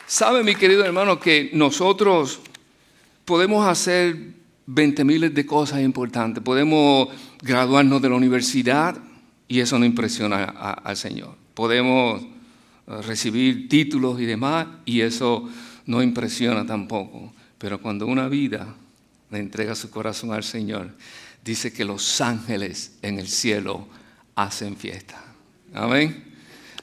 Sabe, mi querido hermano, que nosotros podemos hacer 20,000 de cosas importantes. Podemos graduarnos de la universidad y eso no impresiona al Señor. Podemos recibir títulos y demás y eso no impresiona tampoco. Pero cuando una vida le entrega su corazón al Señor, dice que los ángeles en el cielo hacen fiesta. Amén.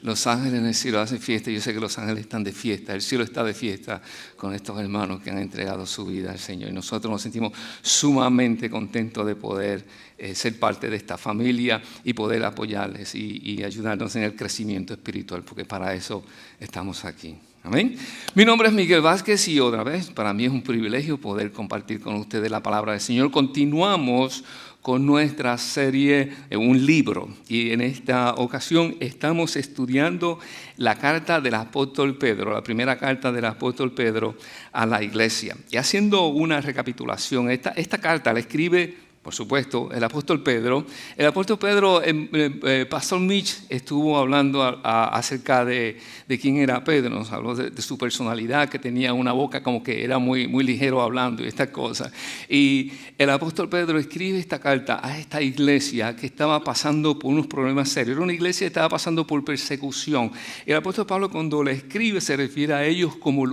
Los ángeles en el cielo hacen fiesta. Yo sé que los ángeles están de fiesta. El cielo está de fiesta con estos hermanos que han entregado su vida al Señor. Y nosotros nos sentimos sumamente contentos de poder ser parte de esta familia y poder apoyarles y ayudarnos en el crecimiento espiritual, porque para eso estamos aquí. Amén. Mi nombre es Miguel Vázquez y otra vez para mí es un privilegio poder compartir con ustedes la palabra del Señor. Continuamos con nuestra serie Un libro y en esta ocasión estamos estudiando la carta del apóstol Pedro, la primera carta del apóstol Pedro a la iglesia. Y haciendo una recapitulación, esta carta la escribe, por supuesto, el apóstol Pedro. El apóstol Pedro, Pastor Mitch estuvo hablando acerca de quién era Pedro. Nos habló de su personalidad, que tenía una boca como que era muy, muy ligero hablando y estas cosas. Y el apóstol Pedro escribe esta carta a esta iglesia que estaba pasando por unos problemas serios. Era una iglesia que estaba pasando por persecución. El apóstol Pablo cuando le escribe se refiere a ellos como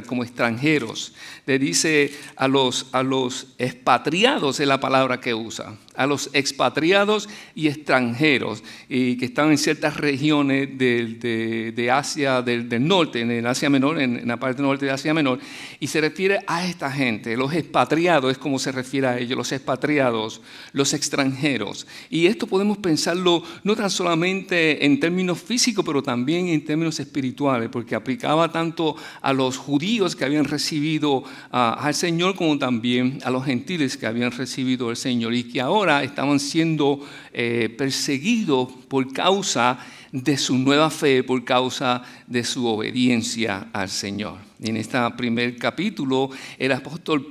como extranjeros. Le dice a los expatriados, es la palabra que usa, a los expatriados y extranjeros y que están en ciertas regiones de Asia del norte, en el Asia Menor, en la parte norte de Asia Menor, y se refiere a esta gente. Los expatriados es como se refiere a ellos, los expatriados, los extranjeros. Y esto podemos pensarlo no tan solamente en términos físicos, pero también en términos espirituales, porque aplicaba tanto a los judíos que habían recibido al Señor como también a los gentiles que habían recibido al Señor y que ahora estaban siendo perseguidos por causa de su nueva fe, por causa de su obediencia al Señor. Y en este primer capítulo, el apóstol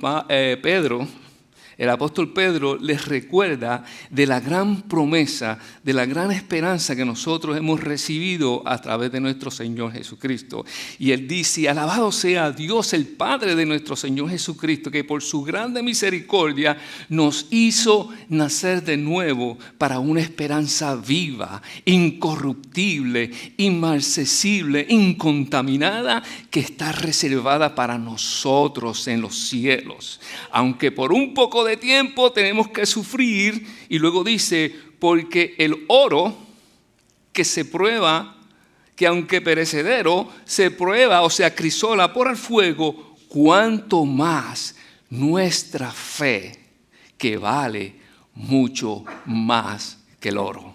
Pedro les recuerda de la gran promesa, de la gran esperanza que nosotros hemos recibido a través de nuestro Señor Jesucristo. Y él dice, alabado sea Dios el Padre de nuestro Señor Jesucristo, que por su grande misericordia nos hizo nacer de nuevo para una esperanza viva, incorruptible, inmarcesible, incontaminada, que está reservada para nosotros en los cielos. Aunque por un poco de tiempo tenemos que sufrir, y luego dice, porque el oro que se prueba, que aunque perecedero, se prueba o se acrisola por el fuego, cuanto más nuestra fe, que vale mucho más que el oro.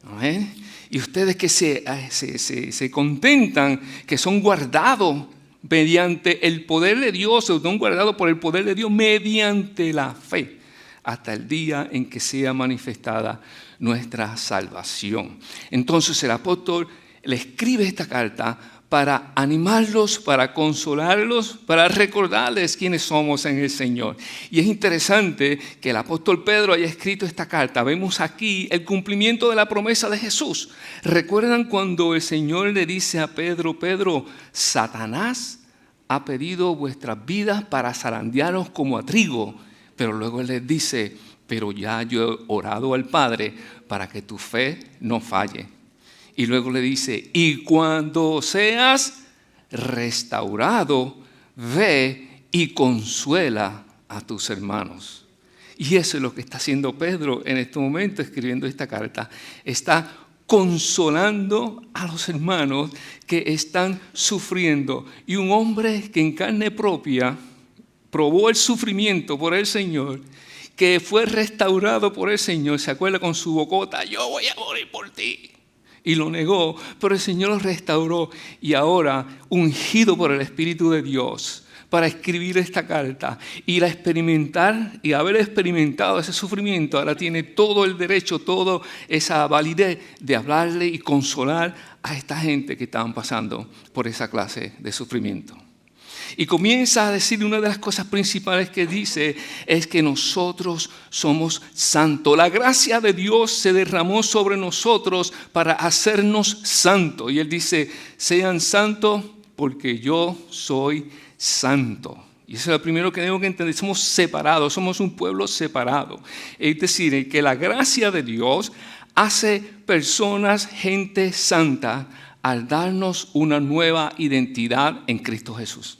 ¿Amén? Y ustedes que se contentan, que son guardados mediante el poder de Dios, son guardados por el poder de Dios mediante la fe, hasta el día en que sea manifestada nuestra salvación. Entonces el apóstol le escribe esta carta para animarlos, para consolarlos, para recordarles quiénes somos en el Señor. Y es interesante que el apóstol Pedro haya escrito esta carta. Vemos aquí el cumplimiento de la promesa de Jesús. ¿Recuerdan cuando el Señor le dice a Pedro, Pedro, Satanás ha pedido vuestras vidas para zarandearos como a trigo? Pero luego Él les dice, pero ya yo he orado al Padre para que tu fe no falle. Y luego le dice, y cuando seas restaurado, ve y consuela a tus hermanos. Y eso es lo que está haciendo Pedro en este momento, escribiendo esta carta. Está consolando a los hermanos que están sufriendo. Y un hombre que en carne propia probó el sufrimiento por el Señor, que fue restaurado por el Señor, se acuerda con su bocota, yo voy a morir por ti. Y lo negó, pero el Señor lo restauró y ahora, ungido por el Espíritu de Dios, para escribir esta carta y la experimentar y haber experimentado ese sufrimiento, ahora tiene todo el derecho, toda esa validez de hablarle y consolar a esta gente que estaban pasando por esa clase de sufrimiento. Y comienza a decir, una de las cosas principales que dice es que nosotros somos santos. La gracia de Dios se derramó sobre nosotros para hacernos santos. Y Él dice, sean santos porque yo soy santo. Y eso es lo primero que tengo que entender. Somos separados, somos un pueblo separado. Es decir, que la gracia de Dios hace personas, gente santa, al darnos una nueva identidad en Cristo Jesús.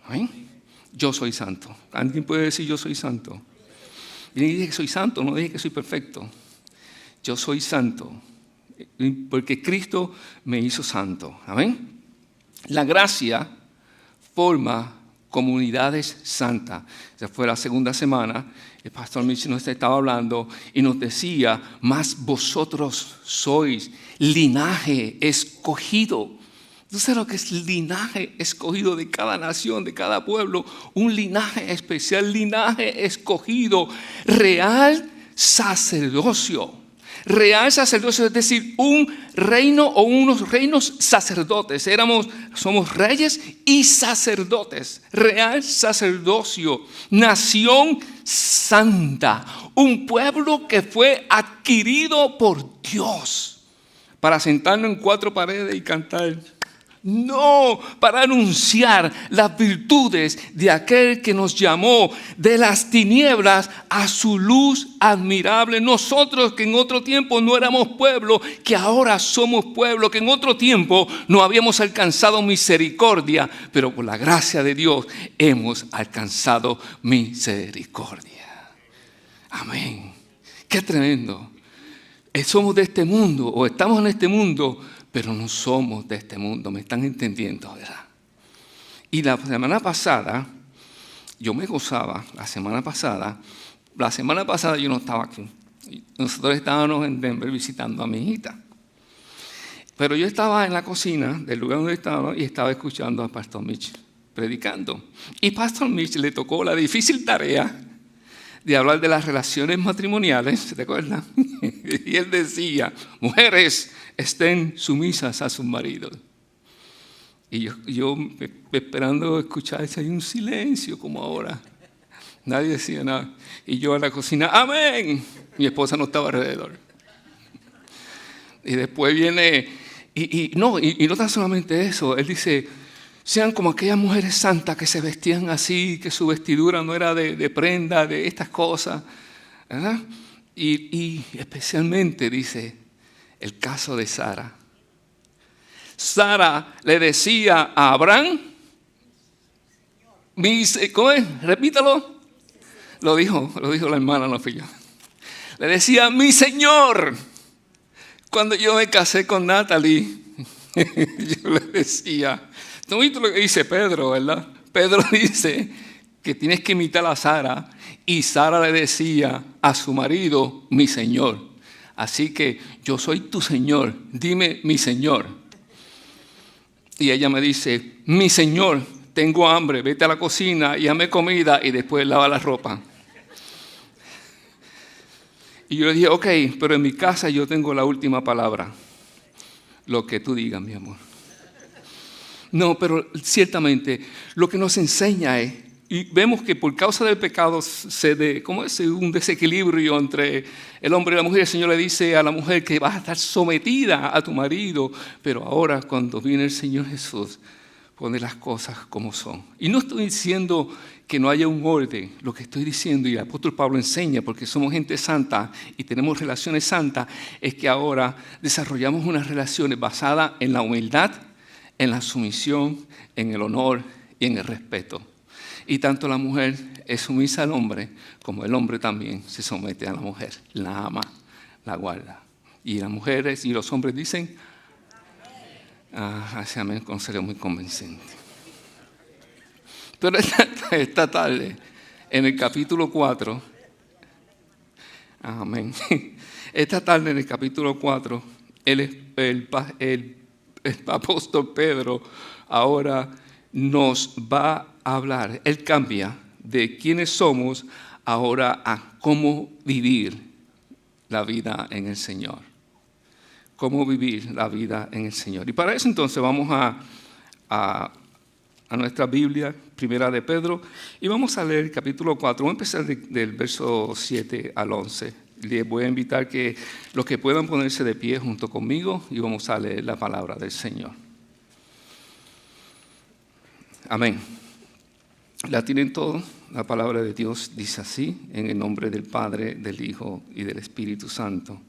¿Amén? Yo soy santo. ¿Alguien puede decir yo soy santo? Y dije que soy santo, no dije que soy perfecto. Yo soy santo, porque Cristo me hizo santo. ¿Amén? La gracia forma comunidades santas. Esa fue la segunda semana. El pastor Mitch nos estaba hablando y nos decía, mas vosotros sois linaje escogido. ¿Tú sabes lo que es linaje escogido de cada nación, de cada pueblo? Un linaje especial, linaje escogido, real sacerdocio. Real sacerdocio, es decir, un reino o unos reinos sacerdotes. Somos reyes y sacerdotes. Real sacerdocio, nación santa, un pueblo que fue adquirido por Dios para sentarnos en cuatro paredes y cantar. No, para anunciar las virtudes de aquel que nos llamó de las tinieblas a su luz admirable. Nosotros que en otro tiempo no éramos pueblo, que ahora somos pueblo, que en otro tiempo no habíamos alcanzado misericordia, pero por la gracia de Dios hemos alcanzado misericordia. Amén. Qué tremendo. Somos de este mundo o estamos en este mundo, pero no somos de este mundo, me están entendiendo, ¿verdad? Y la semana pasada, yo me gozaba, la semana pasada yo no estaba aquí. Nosotros estábamos en Denver visitando a mi hijita. Pero yo estaba en la cocina del lugar donde estaba y estaba escuchando a Pastor Mitch predicando. Y Pastor Mitch le tocó la difícil tarea de hablar de las relaciones matrimoniales, ¿se acuerdan? Y él decía, mujeres, estén sumisas a sus maridos. Y yo esperando escuchar eso, hay un silencio como ahora. Nadie decía nada. Y yo en la cocina, amén. Mi esposa no estaba alrededor. Y después viene, y no tan solamente eso, él dice, sean como aquellas mujeres santas que se vestían así, que su vestidura no era de prenda, de estas cosas, ¿verdad? Y especialmente dice el caso de Sara. Sara le decía a Abraham, ¿cómo es? Repítalo. Lo dijo la hermana, no fui yo. Le decía, mi señor. Cuando yo me casé con Natalie, yo le decía, ¿tú viste lo que dice Pedro, verdad? Pedro dice que tienes que imitar a Sara. Y Sara le decía a su marido, mi señor. Así que yo soy tu señor, dime mi señor. Y ella me dice, mi señor, tengo hambre, vete a la cocina y hazme comida y después lava la ropa. Y yo le dije, ok, pero en mi casa yo tengo la última palabra. Lo que tú digas, mi amor. No, pero ciertamente lo que nos enseña es, y vemos que por causa del pecado ¿cómo es? Un desequilibrio entre el hombre y la mujer. El Señor le dice a la mujer que vas a estar sometida a tu marido, pero ahora cuando viene el Señor Jesús, pone las cosas como son. Y no estoy diciendo que no haya un orden, lo que estoy diciendo, y el apóstol Pablo enseña, porque somos gente santa y tenemos relaciones santas, es que ahora desarrollamos unas relaciones basadas en la humildad, en la sumisión, en el honor y en el respeto. Y tanto la mujer es sumisa al hombre, como el hombre también se somete a la mujer. La ama, la guarda. Y las mujeres y los hombres dicen, ese amén sería muy convincente. Pero esta tarde, en el capítulo 4, amén. Esta tarde en el capítulo 4, el apóstol Pedro ahora nos va a hablar. Él cambia de quiénes somos ahora a cómo vivir la vida en el Señor. Cómo vivir la vida en el Señor. Y para eso entonces vamos a nuestra Biblia, Primera de Pedro, y vamos a leer el capítulo 4. Vamos a empezar del verso 7 al 11. Les voy a invitar que los que puedan ponerse de pie junto conmigo y vamos a leer la palabra del Señor. Amén. ¿La tienen todo? La palabra de Dios dice así, en el nombre del Padre, del Hijo y del Espíritu Santo.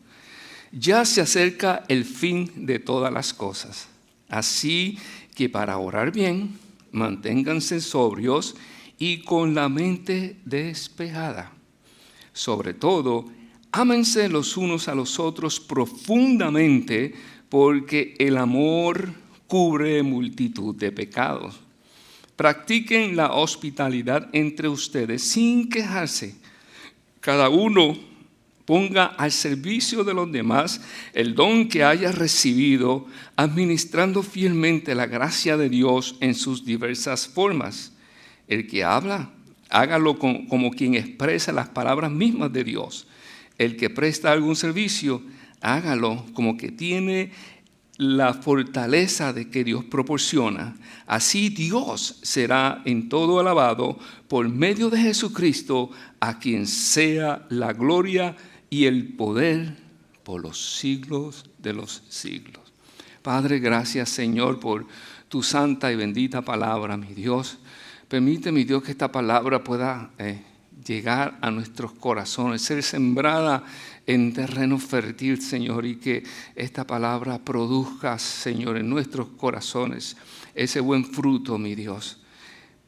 Ya se acerca el fin de todas las cosas, así que para orar bien, manténganse sobrios y con la mente despejada. Sobre todo, ámense los unos a los otros profundamente, porque el amor cubre multitud de pecados. Practiquen la hospitalidad entre ustedes sin quejarse. Cada uno ponga al servicio de los demás el don que haya recibido, administrando fielmente la gracia de Dios en sus diversas formas. El que habla, hágalo como quien expresa las palabras mismas de Dios. El que presta algún servicio, hágalo como que tiene la fortaleza de que Dios proporciona. Así Dios será en todo alabado por medio de Jesucristo, a quien sea la gloria y el poder por los siglos de los siglos. Padre, gracias, Señor, por tu santa y bendita palabra, mi Dios. Permite, mi Dios, que esta palabra pueda llegar a nuestros corazones, ser sembrada en terreno fértil, Señor, y que esta palabra produzca, Señor, en nuestros corazones ese buen fruto, mi Dios.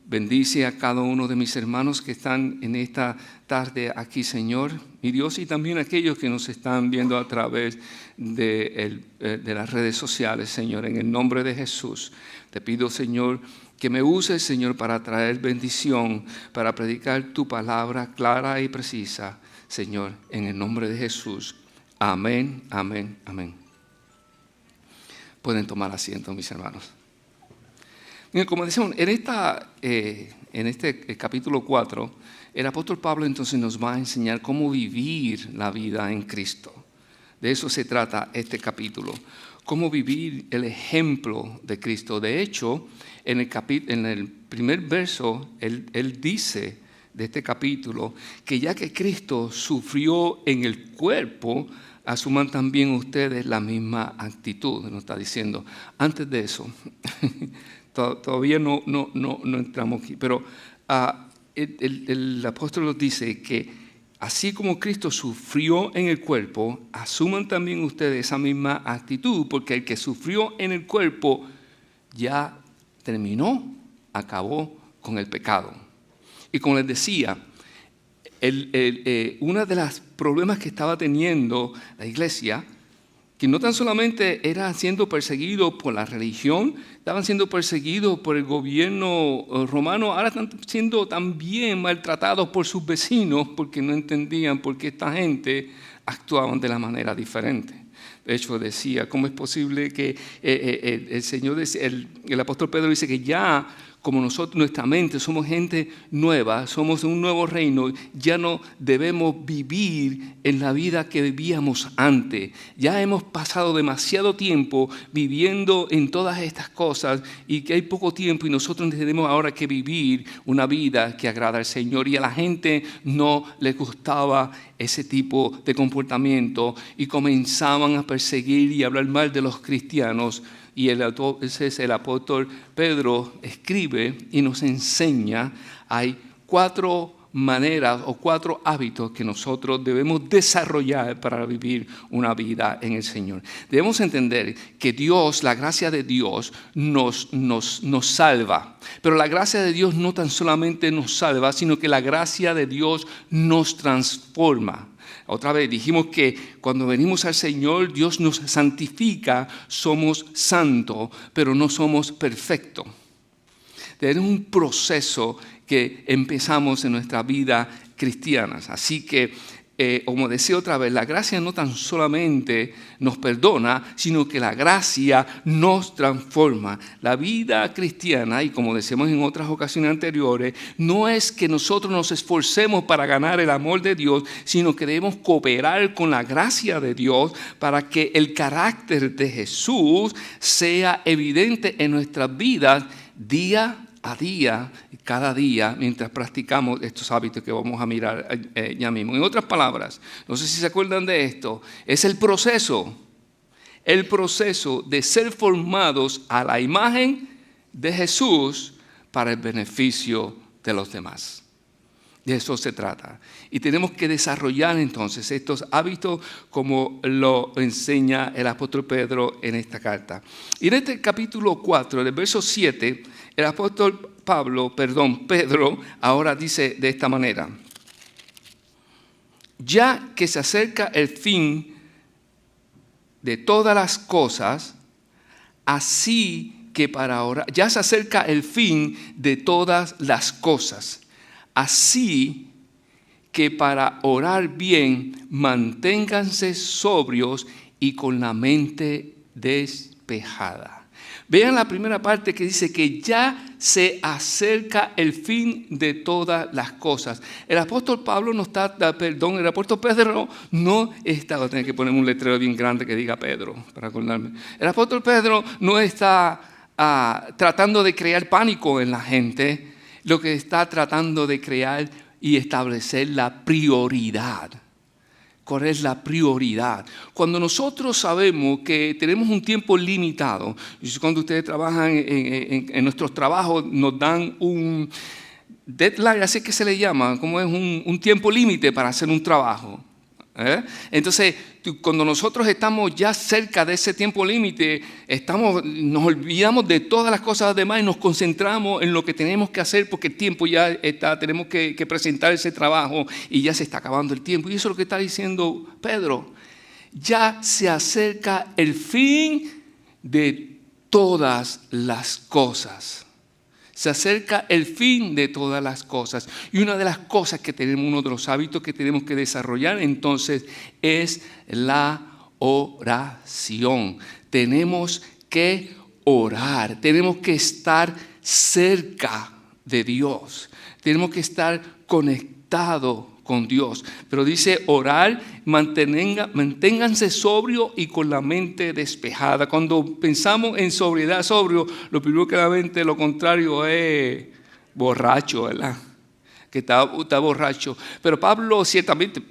Bendice a cada uno de mis hermanos que están en esta tarde aquí, Señor, mi Dios, y también a aquellos que nos están viendo a través de las redes sociales, Señor. En el nombre de Jesús, te pido, Señor, que me uses, Señor, para traer bendición, para predicar tu palabra clara y precisa, Señor, en el nombre de Jesús. Amén, amén, amén. Pueden tomar asiento, mis hermanos. Bien, como decíamos, en este capítulo 4, el apóstol Pablo entonces nos va a enseñar cómo vivir la vida en Cristo. De eso se trata este capítulo, cómo vivir el ejemplo de Cristo. De hecho, en el primer verso, él dice de este capítulo que ya que Cristo sufrió en el cuerpo, asuman también ustedes la misma actitud. Nos está diciendo, antes de eso, todavía no entramos aquí, pero el apóstol nos dice que así como Cristo sufrió en el cuerpo, asuman también ustedes esa misma actitud, porque el que sufrió en el cuerpo ya terminó, acabó con el pecado. Y como les decía, uno de los problemas que estaba teniendo la iglesia, que no tan solamente era siendo perseguido por la religión, estaban siendo perseguidos por el gobierno romano, ahora están siendo también maltratados por sus vecinos porque no entendían por qué esta gente actuaban de la manera diferente. De hecho, decía, ¿cómo es posible que el apóstol Pedro dice que ya como nosotros, nuestra mente, somos gente nueva, somos un nuevo reino, ya no debemos vivir en la vida que vivíamos antes. Ya hemos pasado demasiado tiempo viviendo en todas estas cosas y que hay poco tiempo y nosotros tenemos ahora que vivir una vida que agrada al Señor. Y a la gente no les gustaba ese tipo de comportamiento y comenzaban a perseguir y hablar mal de los cristianos. Y el apóstol Pedro escribe y nos enseña, hay 4 maneras o 4 hábitos que nosotros debemos desarrollar para vivir una vida en el Señor. Debemos entender que Dios, la gracia de Dios nos salva. Pero la gracia de Dios no tan solamente nos salva, sino que la gracia de Dios nos transforma. Otra vez dijimos que cuando venimos al Señor, Dios nos santifica, somos santos, pero no somos perfectos. Tenemos un proceso que empezamos en nuestra vida cristiana. Así que, como decía otra vez, la gracia no tan solamente nos perdona, sino que la gracia nos transforma. La vida cristiana, y como decíamos en otras ocasiones anteriores, no es que nosotros nos esforcemos para ganar el amor de Dios, sino que debemos cooperar con la gracia de Dios para que el carácter de Jesús sea evidente en nuestras vidas día a día, cada día, mientras practicamos estos hábitos que vamos a mirar ya mismo. En otras palabras, no sé si se acuerdan de esto, es el proceso de ser formados a la imagen de Jesús para el beneficio de los demás. De eso se trata. Y tenemos que desarrollar entonces estos hábitos como lo enseña el apóstol Pedro en esta carta. Y en este capítulo 4, del verso 7, el apóstol Pedro, ahora dice de esta manera: ya que se acerca el fin de todas las cosas, así que para orar, ya se acerca el fin de todas las cosas. Así que para orar bien, manténganse sobrios y con la mente despejada. Vean la primera parte que dice que ya se acerca el fin de todas las cosas. El apóstol Pedro no está, voy a tener que ponerme un letrero bien grande que diga Pedro, para acordarme. El apóstol Pedro no está tratando de crear pánico en la gente. Lo que está tratando de crear y establecer la prioridad. ¿Cuál es la prioridad? Cuando nosotros sabemos que tenemos un tiempo limitado, cuando ustedes trabajan en nuestros trabajos, nos dan un deadline, así que se le llama, como es un tiempo límite para hacer un trabajo. Entonces, cuando nosotros estamos ya cerca de ese tiempo límite, nos olvidamos de todas las cosas demás y nos concentramos en lo que tenemos que hacer porque el tiempo ya está, tenemos que presentar ese trabajo y ya se está acabando el tiempo. Y eso es lo que está diciendo Pedro. Ya se acerca el fin de todas las cosas. Se acerca el fin de todas las cosas. Y una de las cosas que tenemos, uno de los hábitos que tenemos que desarrollar entonces es la oración. Tenemos que orar, tenemos que estar cerca de Dios, tenemos que estar conectados con Dios. Pero dice orar, manténganse sobrio y con la mente despejada. Cuando pensamos en sobriedad, sobrio, lo primero que la mente, lo contrario es borracho, ¿verdad? Que está borracho. Pero Pablo ciertamente,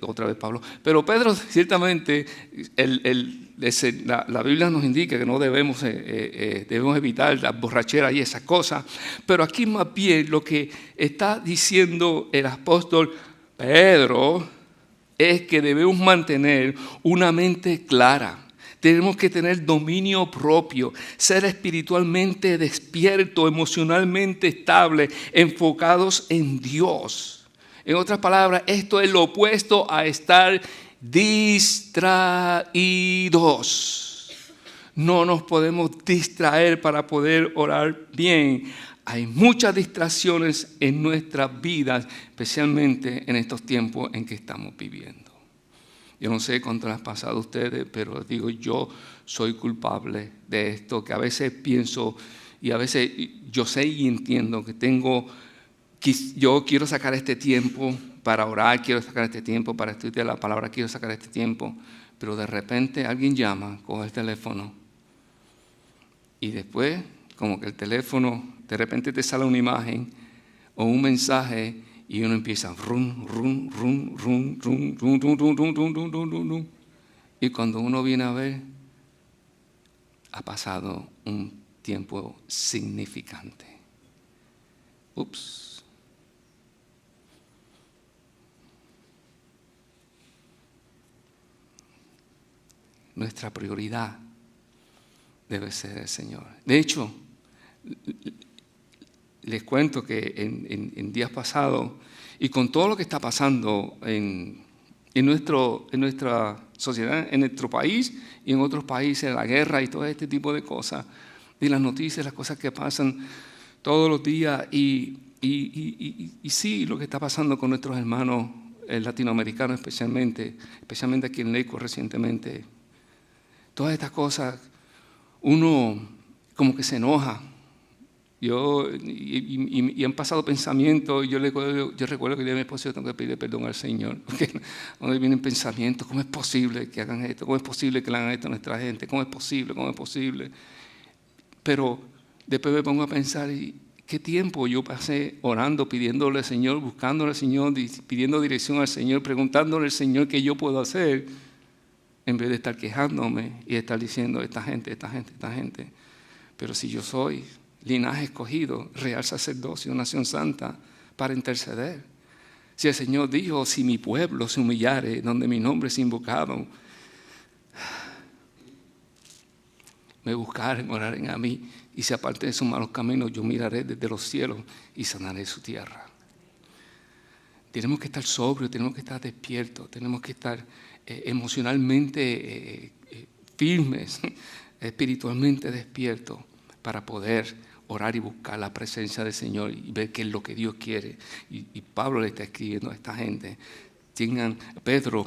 pero Pedro ciertamente, la Biblia nos indica que no debemos evitar la borrachera y esas cosas. Pero aquí más bien lo que está diciendo el apóstol Pedro es que debemos mantener una mente clara. Tenemos que tener dominio propio, ser espiritualmente despierto, emocionalmente estable, enfocados en Dios. En otras palabras, esto es lo opuesto a estar distraídos. No nos podemos distraer para poder orar bien. Hay muchas distracciones en nuestras vidas, especialmente en estos tiempos en que estamos viviendo. Yo no sé cuánto les ha pasado a ustedes, pero digo, yo soy culpable de esto, que a veces pienso y a veces yo sé y entiendo que yo quiero sacar este tiempo para orar, quiero sacar este tiempo para estudiar la palabra, quiero sacar este tiempo, pero de repente alguien llama, coge el teléfono y después como que el teléfono, de repente te sale una imagen o un mensaje y uno empieza rum, rum, rum, rum, rum, rum, rum, rum, rum, rum, rum, rum, rum. Y cuando uno viene a ver, ha pasado un tiempo significante. Ups. Nuestra prioridad debe ser el Señor. De hecho, les cuento que en días pasados, y con todo lo que está pasando en nuestra sociedad, en nuestro país y en otros países, la guerra y todo este tipo de cosas, y las noticias, las cosas que pasan todos los días, y sí, lo que está pasando con nuestros hermanos latinoamericanos especialmente aquí en Lakewood recientemente, todas estas cosas, uno como que se enoja. Y han pasado pensamientos, y yo recuerdo que le dije a mi esposo, yo tengo que pedirle perdón al Señor, porque donde vienen pensamientos, ¿cómo es posible que hagan esto? ¿Cómo es posible que le hagan esto a nuestra gente? ¿Cómo es posible? ¿Cómo es posible? Pero después me pongo a pensar, ¿qué tiempo yo pasé orando, pidiéndole al Señor, buscándole al Señor, pidiendo dirección al Señor, preguntándole al Señor qué yo puedo hacer, en vez de estar quejándome y estar diciendo esta gente? Pero si yo soy linaje escogido, real sacerdocio, nación santa, para interceder. Si el Señor dijo, si mi pueblo se humillare, donde mi nombre es invocado, me buscaren, oraren a mí, y se aparten de sus malos caminos, yo miraré desde los cielos y sanaré su tierra. Tenemos que estar sobrios, tenemos que estar despiertos, tenemos que estar emocionalmente firmes, espiritualmente despiertos, para poder orar y buscar la presencia del Señor y ver qué es lo que Dios quiere. Y Pablo le está escribiendo a esta gente. Tengan, Pedro,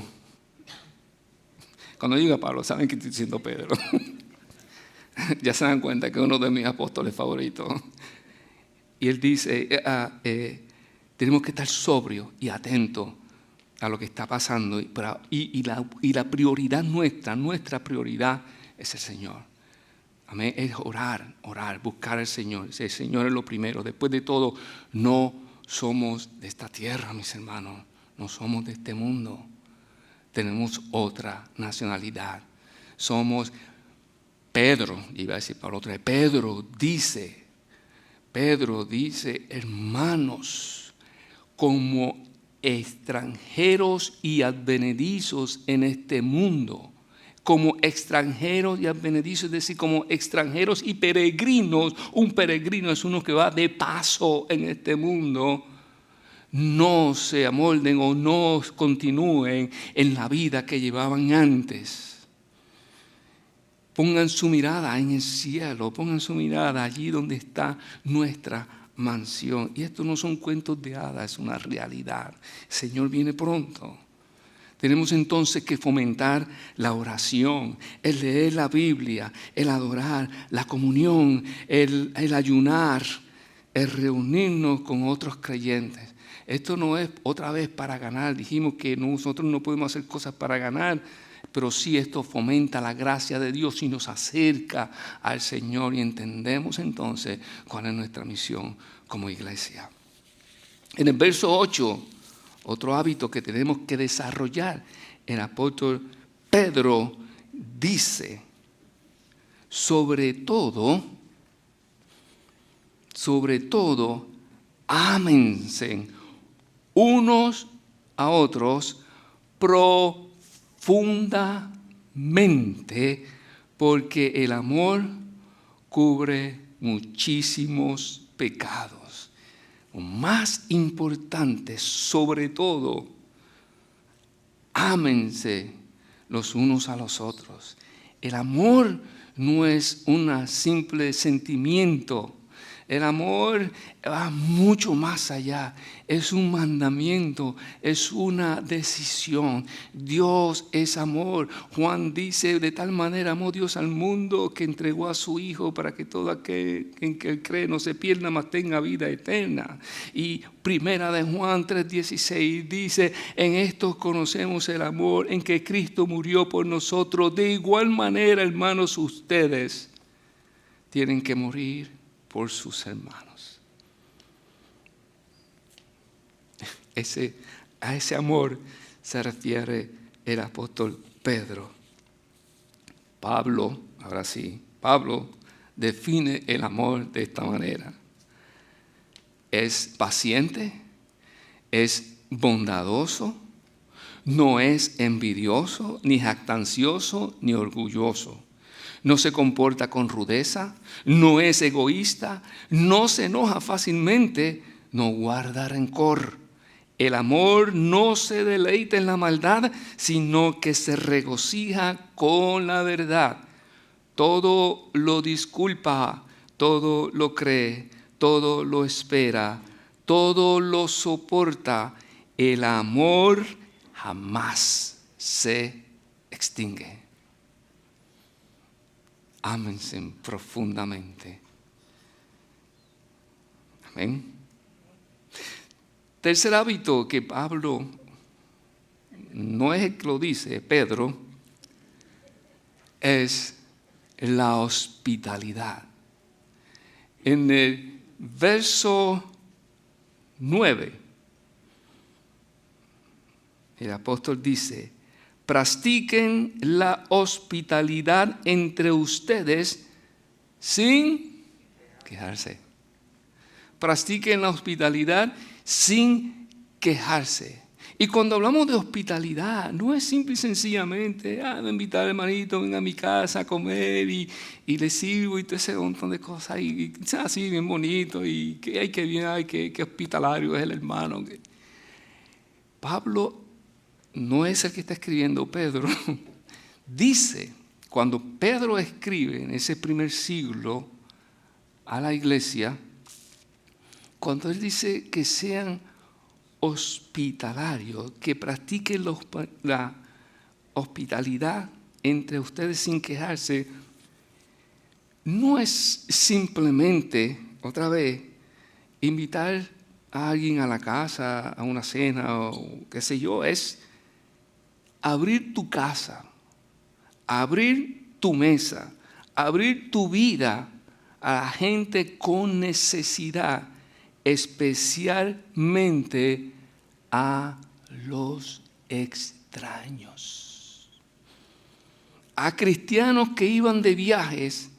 cuando diga Pablo, saben que estoy diciendo Pedro. Ya se dan cuenta que es uno de mis apóstoles favoritos. Y él dice, tenemos que estar sobrios y atentos a lo que está pasando. Y la prioridad nuestra prioridad es el Señor. Amén. Es orar, buscar al Señor. El Señor es lo primero. Después de todo, no somos de esta tierra, mis hermanos. No somos de este mundo. Tenemos otra nacionalidad. Somos Pedro, iba a decir para otra vez, Pedro dice, hermanos, como extranjeros y advenedizos en este mundo, como extranjeros y advenedizos, es decir, como extranjeros y peregrinos. Un peregrino es uno que va de paso en este mundo. No se amolden o no continúen en la vida que llevaban antes. Pongan su mirada en el cielo, pongan su mirada allí donde está nuestra mansión. Y esto no son cuentos de hadas, es una realidad. El Señor viene pronto. Tenemos entonces que fomentar la oración, el leer la Biblia, el adorar, la comunión, el ayunar, el reunirnos con otros creyentes. Esto no es otra vez para ganar. Dijimos que nosotros no podemos hacer cosas para ganar, pero sí esto fomenta la gracia de Dios y nos acerca al Señor y entendemos entonces cuál es nuestra misión como iglesia. En el verso 8, otro hábito que tenemos que desarrollar, el apóstol Pedro dice, sobre todo, ámense unos a otros profundamente, porque el amor cubre muchísimos pecados. Lo más importante, sobre todo, ámense los unos a los otros. El amor no es un simple sentimiento. El amor va mucho más allá. Es un mandamiento, es una decisión. Dios es amor. Juan dice, de tal manera amó Dios al mundo que entregó a su Hijo para que todo aquel en que él cree no se pierda, mas tenga vida eterna. Y primera de Juan 3:16 dice, en esto conocemos el amor, en que Cristo murió por nosotros. De igual manera, hermanos, ustedes tienen que morir por sus hermanos. A ese amor se refiere el apóstol Pedro. Pablo define el amor de esta manera. Es paciente, es bondadoso, no es envidioso, ni jactancioso, ni orgulloso. No se comporta con rudeza, no es egoísta, no se enoja fácilmente, no guarda rencor. El amor no se deleita en la maldad, sino que se regocija con la verdad. Todo lo disculpa, todo lo cree, todo lo espera, todo lo soporta. El amor jamás se extingue. Ámense profundamente. Amén. Tercer hábito que Pablo, no es el que lo dice, Pedro, es la hospitalidad. En el verso 9, el apóstol dice, practiquen la hospitalidad entre ustedes sin quejarse. Practiquen la hospitalidad sin quejarse. Y cuando hablamos de hospitalidad, no es simple y sencillamente, me invitar al hermanito, venga a mi casa a comer y le sirvo y todo ese montón de cosas. Y así bien bonito y que hospitalario es el hermano. Pablo no es el que está escribiendo Pedro. Dice, cuando Pedro escribe en ese primer siglo a la iglesia, cuando él dice que sean hospitalarios, que practiquen la hospitalidad entre ustedes sin quejarse, no es simplemente, otra vez, invitar a alguien a la casa, a una cena o qué sé yo, es abrir tu casa, abrir tu mesa, abrir tu vida a la gente con necesidad, especialmente a los extraños. A cristianos que iban de viajes.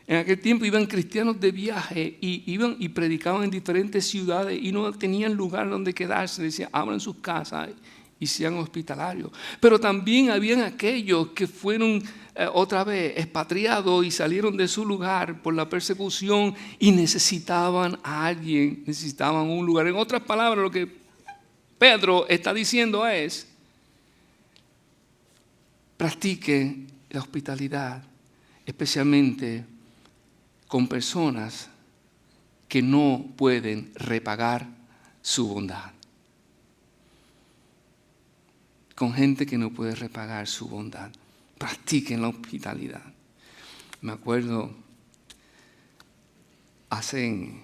En aquel tiempo iban cristianos de viaje y iban y predicaban en diferentes ciudades y no tenían lugar donde quedarse. Decían, abran sus casas y sean hospitalarios. Pero también habían aquellos que fueron otra vez expatriados y salieron de su lugar por la persecución y necesitaban a alguien, necesitaban un lugar. En otras palabras, lo que Pedro está diciendo es, practiquen la hospitalidad, especialmente con personas que no pueden repagar su bondad. Con gente que no puede repagar su bondad. Practiquen la hospitalidad. Me acuerdo, hace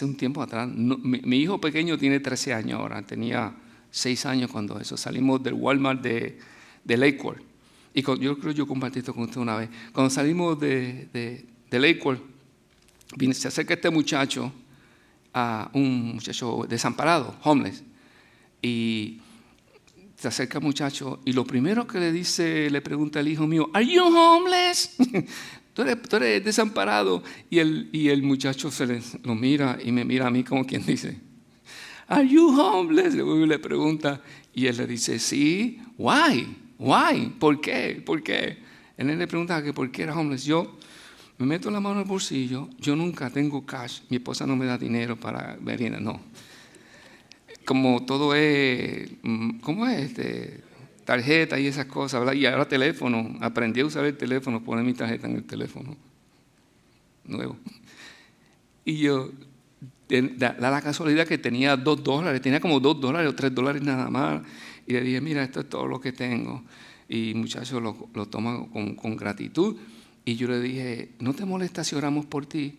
un tiempo atrás, mi hijo pequeño tiene 13 años ahora, tenía 6 años cuando eso. Salimos del Walmart de Lakewood. Y yo creo que yo compartí esto con usted una vez. Cuando salimos de Lakewood, se acerca este muchacho, un muchacho desamparado, homeless. Y se acerca el muchacho y lo primero que le pregunta el hijo mío, ¿Are you homeless? ¿Tú eres desamparado? Y el muchacho lo mira y me mira a mí como quien dice, ¿Are you homeless? Le pregunta y él le dice, sí. ¿Why? ¿Por qué? Él le pregunta que por qué era homeless. Yo me meto la mano en el bolsillo, yo nunca tengo cash, mi esposa no me da dinero para merienda, no. Como todo es, ¿cómo es? Tarjeta y esas cosas, ¿verdad? Y ahora teléfono, aprendí a usar el teléfono, poner mi tarjeta en el teléfono nuevo. Y yo, da la casualidad que tenía $2, tenía como $2 o $3 nada más. Y le dije, mira, esto es todo lo que tengo. Y el muchacho lo toma con gratitud. Y yo le dije, ¿no te molesta si oramos por ti?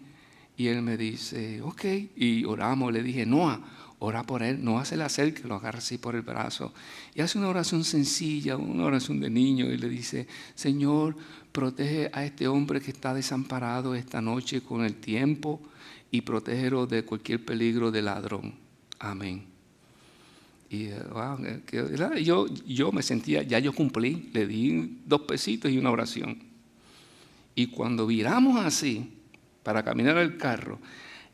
Y él me dice, ok. Y oramos, le dije, Noah, ora por él, no se le acerque, lo agarra así por el brazo. Y hace una oración sencilla, una oración de niño, y le dice, Señor, protege a este hombre que está desamparado esta noche con el tiempo y protégelo de cualquier peligro de ladrón. Amén. Y wow, yo me sentía, ya yo cumplí, le di 2 pesitos y una oración. Y cuando viramos así, para caminar al carro,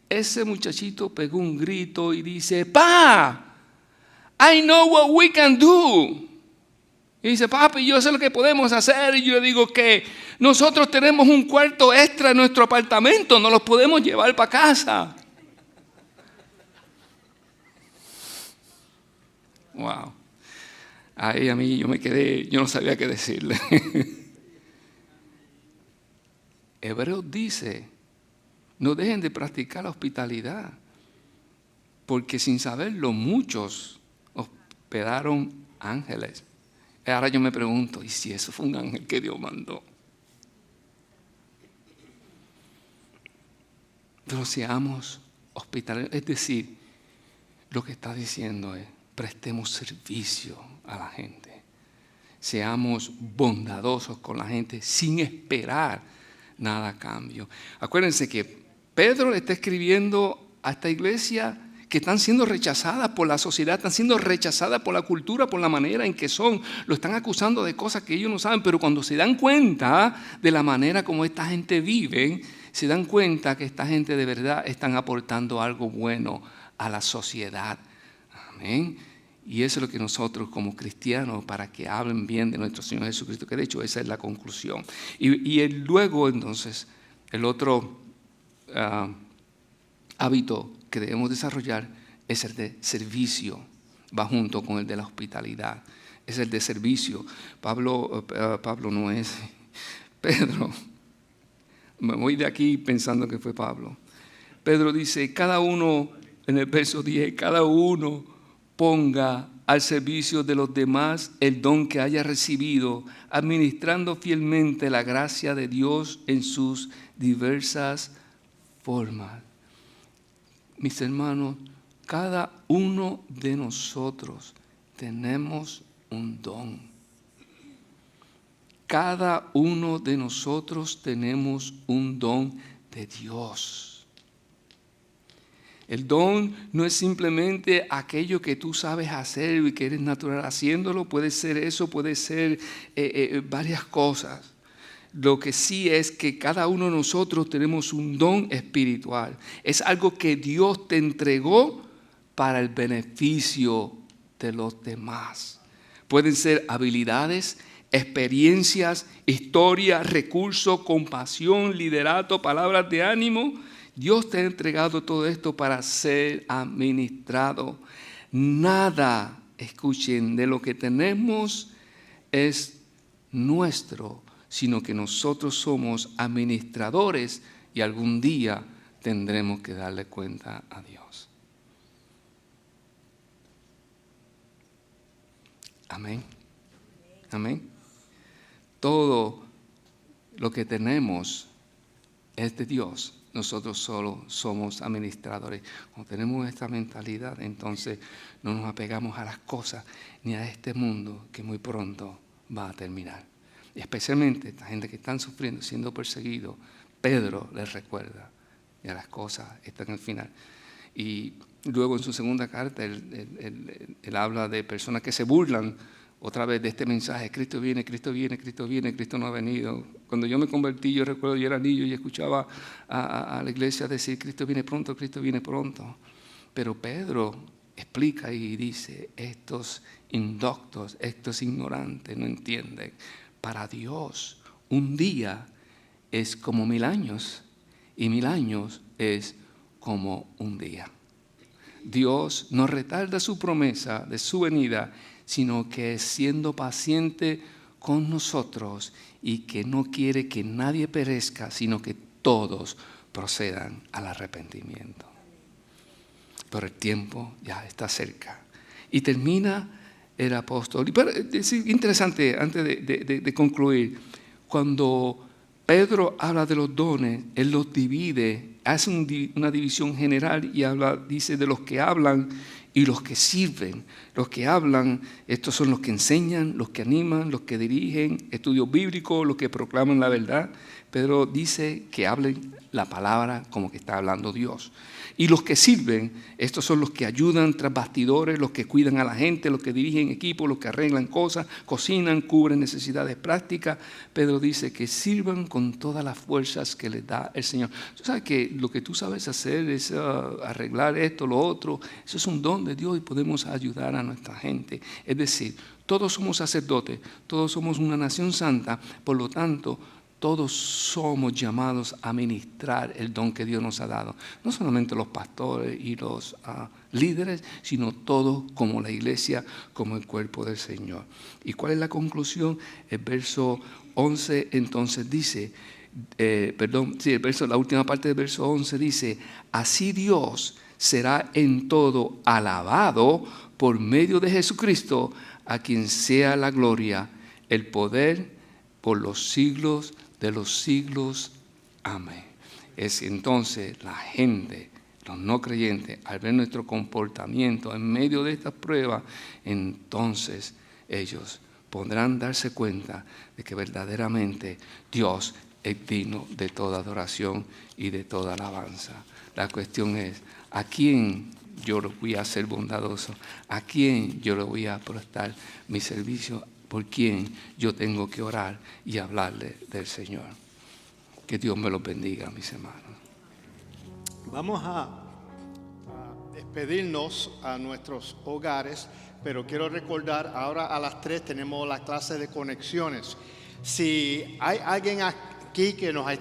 ese muchachito pegó un grito y dice, ¡Pa! I know what we can do. Y dice, papi, yo sé lo que podemos hacer. Y yo le digo que nosotros tenemos un cuarto extra en nuestro apartamento, nos los podemos llevar para casa. Wow. Ahí a mí yo me quedé, yo no sabía qué decirle. Hebreos dice, no dejen de practicar la hospitalidad, porque sin saberlo muchos hospedaron ángeles. Ahora yo me pregunto, ¿y si eso fue un ángel que Dios mandó? Pero seamos hospitalarios, es decir, lo que está diciendo es, prestemos servicio a la gente. Seamos bondadosos con la gente sin esperar nada a cambio. Acuérdense que Pedro le está escribiendo a esta iglesia que están siendo rechazadas por la sociedad, están siendo rechazadas por la cultura, por la manera en que son. Lo están acusando de cosas que ellos no saben, pero cuando se dan cuenta de la manera como esta gente vive, se dan cuenta que esta gente de verdad están aportando algo bueno a la sociedad. Amén. Y eso es lo que nosotros como cristianos, para que hablen bien de nuestro Señor Jesucristo, que de hecho esa es la conclusión. Y luego entonces, el otro hábito que debemos desarrollar es el de servicio. Va junto con el de la hospitalidad. Es el de servicio. Pablo no es, Pedro. Me voy de aquí pensando que fue Pablo. Pedro dice, cada uno, en el verso 10, cada uno ponga al servicio de los demás el don que haya recibido, administrando fielmente la gracia de Dios en sus diversas formas. Mis hermanos, cada uno de nosotros tenemos un don. Cada uno de nosotros tenemos un don de Dios. El don no es simplemente aquello que tú sabes hacer y que eres natural haciéndolo. Puede ser eso, puede ser varias cosas. Lo que sí es que cada uno de nosotros tenemos un don espiritual. Es algo que Dios te entregó para el beneficio de los demás. Pueden ser habilidades, experiencias, historias, recursos, compasión, liderato, palabras de ánimo. Dios te ha entregado todo esto para ser administrado. Nada, escuchen, de lo que tenemos es nuestro, sino que nosotros somos administradores y algún día tendremos que darle cuenta a Dios. Amén. Amén. Todo lo que tenemos es de Dios. Nosotros solo somos administradores. Cuando tenemos esta mentalidad, entonces no nos apegamos a las cosas ni a este mundo que muy pronto va a terminar. Y especialmente esta gente que están sufriendo, siendo perseguidos, Pedro les recuerda, ya las cosas están al final. Y luego en su segunda carta, él habla de personas que se burlan otra vez de este mensaje: Cristo viene, Cristo viene, Cristo viene, Cristo no ha venido. Cuando yo me convertí, yo recuerdo, yo era niño y escuchaba a la iglesia decir: Cristo viene pronto, Cristo viene pronto. Pero Pedro explica y dice: estos indoctos, estos ignorantes no entienden. Para Dios un día es como 1000 años y 1000 años es como un día. Dios no retarda su promesa de su venida, sino que siendo paciente con nosotros y que no quiere que nadie perezca, sino que todos procedan al arrepentimiento. Pero el tiempo ya está cerca. Y termina el apóstol. Pero es interesante, antes de concluir, cuando Pedro habla de los dones, él los divide, hace una división general y dice de los que hablan y los que sirven. Los que hablan, estos son los que enseñan, los que animan, los que dirigen estudios bíblicos, los que proclaman la verdad. Pedro dice que hablen la palabra como que está hablando Dios. Y los que sirven, estos son los que ayudan tras bastidores, los que cuidan a la gente, los que dirigen equipos, los que arreglan cosas, cocinan, cubren necesidades prácticas. Pedro dice que sirvan con todas las fuerzas que les da el Señor. Tú sabes que lo que tú sabes hacer es arreglar esto, lo otro. Eso es un don de Dios y podemos ayudar a nuestra gente. Es decir, todos somos sacerdotes, todos somos una nación santa, por lo tanto, todos somos llamados a ministrar el don que Dios nos ha dado. No solamente los pastores y los líderes, sino todos como la iglesia, como el cuerpo del Señor. ¿Y cuál es la conclusión? El verso 11 entonces dice, la última parte del verso 11 dice: así Dios será en todo alabado por medio de Jesucristo, a quien sea la gloria, el poder por los siglos de los siglos. Amén. Es entonces la gente, los no creyentes, al ver nuestro comportamiento en medio de estas pruebas, entonces ellos podrán darse cuenta de que verdaderamente Dios es digno de toda adoración y de toda alabanza. La cuestión es: ¿a quién yo le voy a ser bondadoso? ¿A quién yo le voy a prestar mi servicio? ¿Por quién yo tengo que orar y hablarle del Señor? Que Dios me los bendiga, mis hermanos. Vamos a despedirnos a nuestros hogares, pero quiero recordar, ahora a las 3 tenemos la clase de conexiones. Si hay alguien aquí que nos ha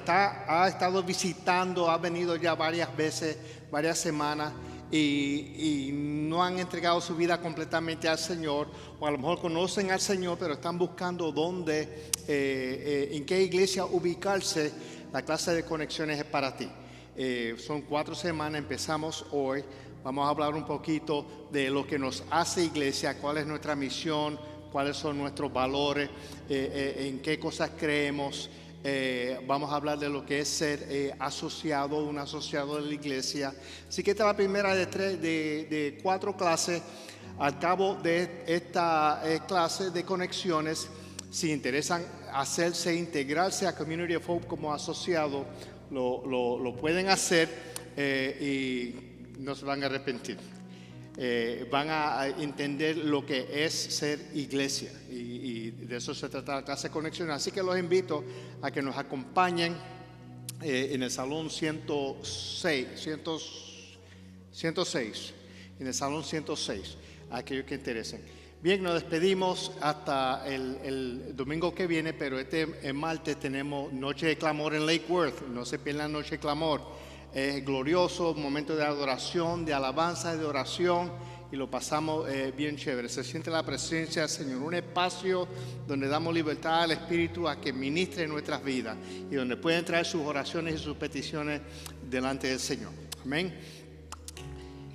estado visitando, ha venido ya varias veces, varias semanas, y no han entregado su vida completamente al Señor, o a lo mejor conocen al Señor, pero están buscando dónde, en qué iglesia ubicarse, la clase de conexiones es para ti. Son 4 semanas, empezamos hoy. Vamos a hablar un poquito de lo que nos hace iglesia, cuál es nuestra misión, cuáles son nuestros valores, en qué cosas creemos. Vamos a hablar de lo que es ser asociado, un asociado de la iglesia. Así que esta es la primera de 4 clases. Al cabo de esta clase de conexiones, si interesan integrarse a Community of Hope como asociado, lo pueden hacer y no se van a arrepentir. Van a entender lo que es ser iglesia y de eso se trata la clase de conexión. Así que los invito a que nos acompañen en el salón 106, en el salón 106, a aquellos que interesen. Bien, nos despedimos hasta el domingo que viene, pero este martes tenemos Noche de Clamor en Lake Worth. No se pierdan Noche de Clamor. Es glorioso, un momento de adoración, de alabanza, de oración, y lo pasamos bien chévere. Se siente la presencia del Señor, un espacio donde damos libertad al Espíritu a que ministre en nuestras vidas y donde pueden traer sus oraciones y sus peticiones delante del Señor. Amén.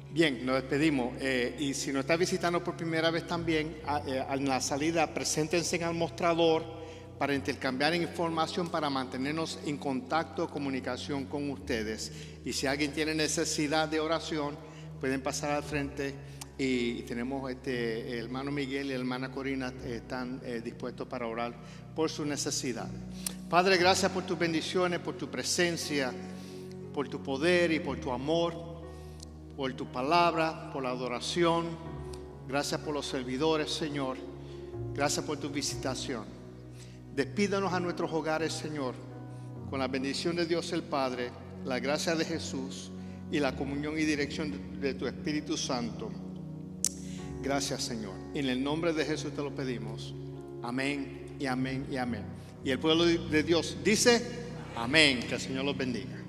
Bien, nos despedimos. Y si nos está visitando por primera vez también, en la salida, preséntense al mostrador para intercambiar información, para mantenernos en contacto, comunicación con ustedes. Y si alguien tiene necesidad de oración, pueden pasar al frente y tenemos el hermano Miguel y la hermana Corina están dispuestos para orar por su necesidad. Padre, gracias por tus bendiciones, por tu presencia, por tu poder y por tu amor, por tu palabra, por la adoración. Gracias por los servidores, Señor. Gracias por tu visitación. Despídanos a nuestros hogares, Señor, con la bendición de Dios el Padre, la gracia de Jesús y la comunión y dirección de tu Espíritu Santo. Gracias, Señor. En el nombre de Jesús te lo pedimos. Amén y amén y amén. Y el pueblo de Dios dice, amén. Que el Señor los bendiga.